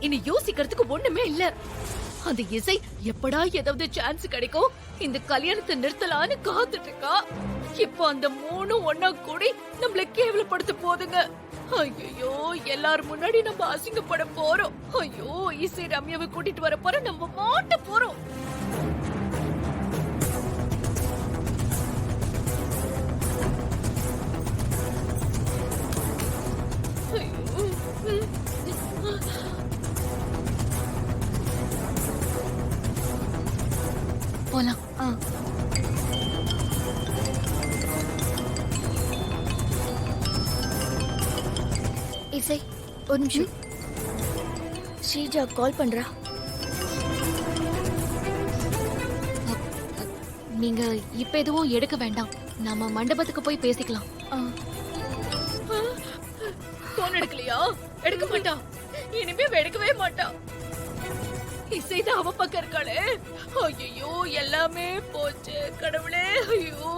இனி யோசிக்கிறதுக்கு ஒண்ணுமே இல்ல. அந்த இசை எப்படா ஏதாவது சான்ஸ் கிடைக்கும், இந்த கல்யாணத்தை நிறுத்தலான்னு காத்துட்டு இருக்கா. இப்போ அந்த மூணு ஒன்னா கூடி நம்மள கேவலப்படுத்த போதுங்க. ஐயோ, எல்லாரும் முன்னாடி நம்ம அசிங்கப்பட போறோம். ஐயோ, இசை ரம்யாவை கூட்டிட்டு வர போற, நம்ம மாட்ட போறோம். போலாம். இசை ஒரு நிமிஷம். ஸ்ரீஜா கால் பண்றா. நீங்க இப்ப எதுவும் எடுக்க வேண்டாம். நாம மண்டபத்துக்கு போய் பேசிக்கலாம். போன் எடுக்கலையா? எடுக்க மாட்டா. இனிமே எடுக்கவே மாட்டா. இசைதான் அவ பக்கம் இருக்காளே. ஐயோ, எல்லாமே போச்சு கடவுளே. ஐயோ,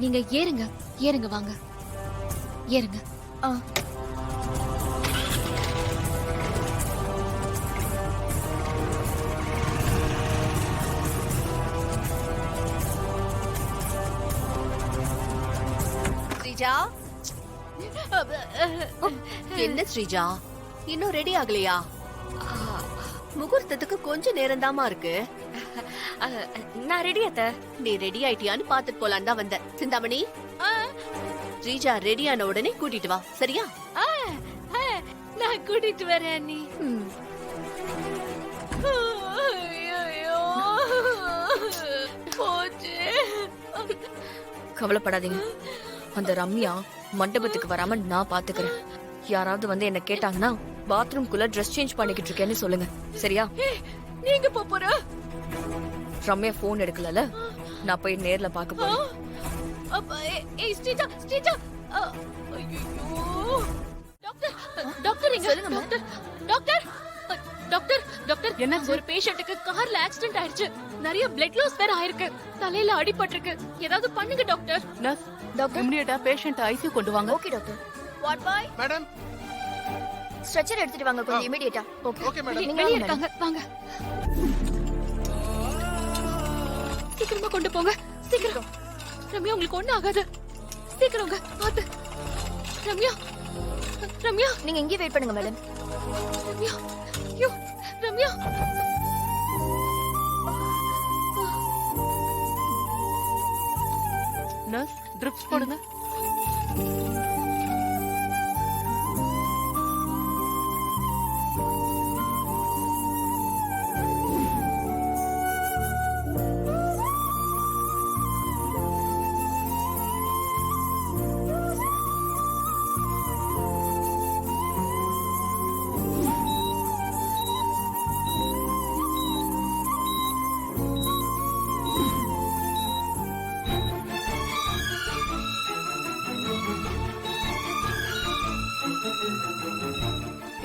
நீங்க ஏறுங்க, ஏறுங்க, வாங்க ஏறுங்க. ஸ்ரீஜா, என்ன ஸ்ரீஜா, இன்னும் ரெடி ஆகலையா? முகூர்த்தத்துக்கு கொஞ்சம் நேரம் தாமா இருக்கு. நான் ரெடி அத்த. நீ ரெடி ஆயிட்டியான்னு பாத்துட்டு போலான்னு தான் வந்த. சிந்தாமணி, ஸ்ரீஜா ரெடி ஆன உடனே கூட்டிட்டு வா, சரியா? நான் கூட்டிட்டு வரேன் அண்ணி. ஐயோ, போச்சு. கவலைப்படாதீங்க. அந்த ரம்யா மண்டபத்துக்கு வராம நான் பாத்துக்கிறேன். யாராவது வந்து என்ன கேட்டாங்கன்னா பாத்ரூம்குள்ள ட்ரெஸ் சேஞ்ச் பண்ணிக்கிட்டு இருக்கேன்னு சொல்லுங்க, சரியா? நீங்க போற? ரம்யா போன் எடுக்கலல, நான் போய் நேர்ல பாக்க போறேன். ஸ்ரீஜா, ஸ்ரீஜா. ஐயோ, டாக்டர், டாக்டர் இங்க சொல்லுங்க. டாக்டர், டாக்டர், டாக்டர், டாக்டர், என்ன ஒரு பேஷண்ட்டுக்கு கார்ல ஆக்சிடென்ட் ஆயிடுச்சு. நிறைய பிளட் லாஸ் வேற ஆயிருக்கு. தலையில அடிபட்டிருக்கு. ஏதாவது பண்ணுங்க டாக்டர். நர்ஸ், டாக்டர், இமிடியேட்டா பேஷண்ட் ஐசியூ கொண்டு வாங்க. Okay doctor. What boy? Madam, stretcher எடுத்துட்டு வாங்க கொஞ்சம் இமிடியேட்டா. Okay okay madam. நீங்க வெளிய இருக்காங்க. இருக்காங்க, வாங்க. சீக்கிரமா கொண்டு போங்க, சீக்கிரம். ரம்யா, உங்களுக்கு ஒண்ணு ஆகாது. சீக்கிரங்க, பாத்து. ரம்யா, ரம்யா, நீங்க இங்கே வெயிட் பண்ணுங்க மேடம். ரம்யா, ஐயோ, ரம்யா. நர்ஸ், ட்ரிப்ஸ் போடுங்க.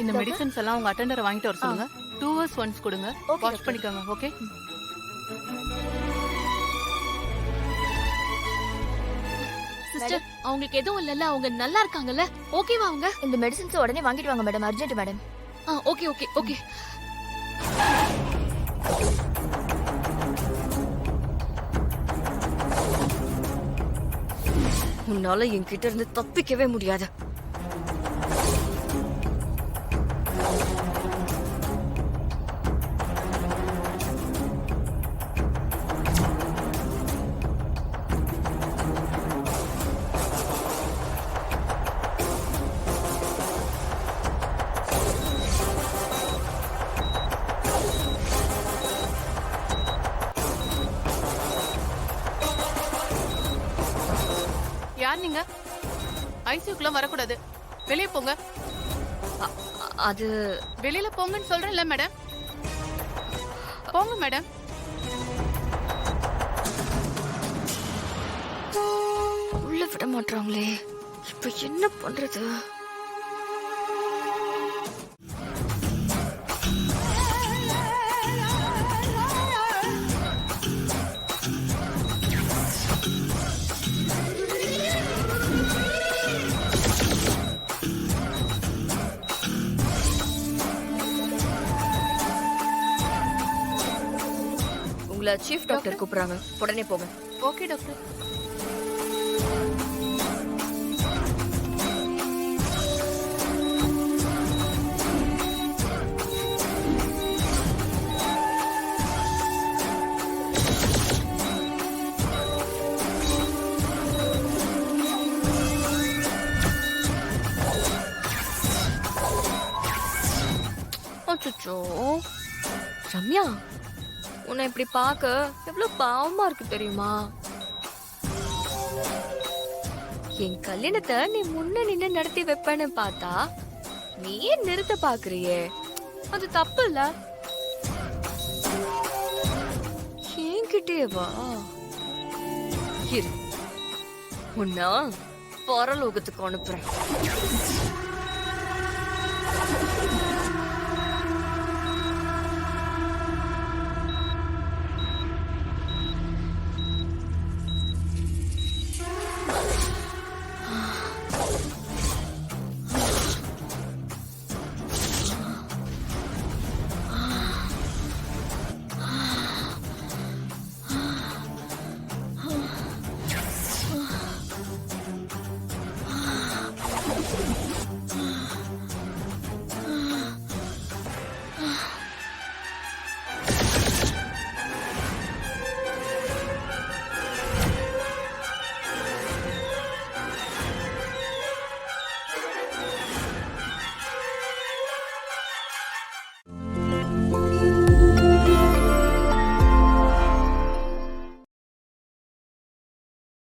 இந்த மெடிசன்ஸ் எல்லாம் உங்க அட்டெண்டரை வாங்கிட்டு வர சொல்லுங்க. 2 hours once கொடுங்க. வாஷ் பண்ணிக்கோங்க. ஓகே? சிஸ்டர், அவங்களுக்கு எதுவும் இல்லல்ல, அவங்க நல்லா இருக்காங்கல்ல? ஓகேவா அவங்க? இந்த மெடிசன்ஸ் உடனே வாங்கிட்டு வாங்க madam, urgent madam. Okay okay okay. உன்னால என்கிட்ட இருந்து தப்பிக்கவே முடியாது. யார் நீங்க? ஐசியூக்குள்ள வரக்கூடாது. வெளியே போங்க. அது வெளியில போங்கன்னு சொல்றேன்ல மேடம். போங்க மேடம். உள்ள விட மாட்டாங்களே, இப்ப என்ன பண்றது? உங்களை சீஃப் டாக்டர் கூப்பிடுறாங்க, உடனே போங்க. Okay doctor. அச்சச்சோ ரம்யா, உன்னை இப்படி பார்க்க எவ்வளவு பாவமா இருக்கு தெரியுமா? என் கல்யாணத்தை நீ முன்ன நின்னு நடத்தி வைப்பேன்னு பார்த்தா நீயே நிறுத்த பாக்குறியே, அது தப்பு இல்ல. என்கிட்டே வா, இரு, உன்ன பரலோகத்துக்கு அனுப்புறேன்.